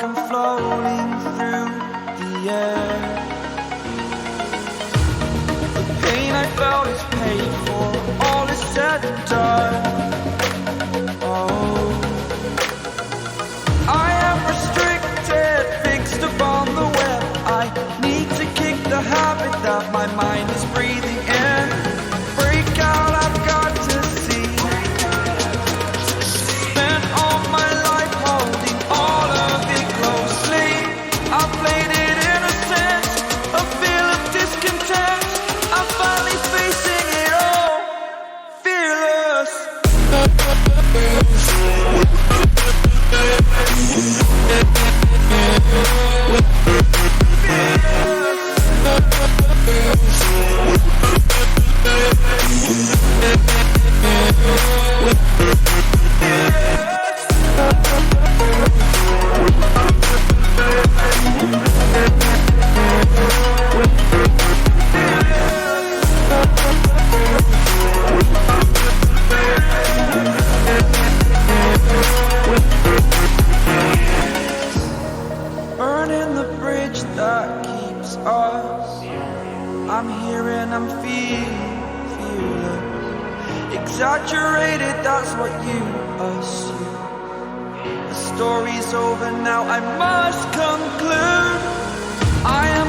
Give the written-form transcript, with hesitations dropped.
I'm floating through the air. The pain I felt is paid for, all is said and done. Oh, I am restricted, fixed upon the web. I need to kick the habit that my mind is breathing in. Break out, I've got to see. Spent all my life holding all of it closely. I played it innocent, a feel of discontent. I'm finally facing it all, fearless. Burning the bridge that keeps us. I'm here and I'm fearless. Exaggerated, that's what you assume. The story's over now, I must conclude. I am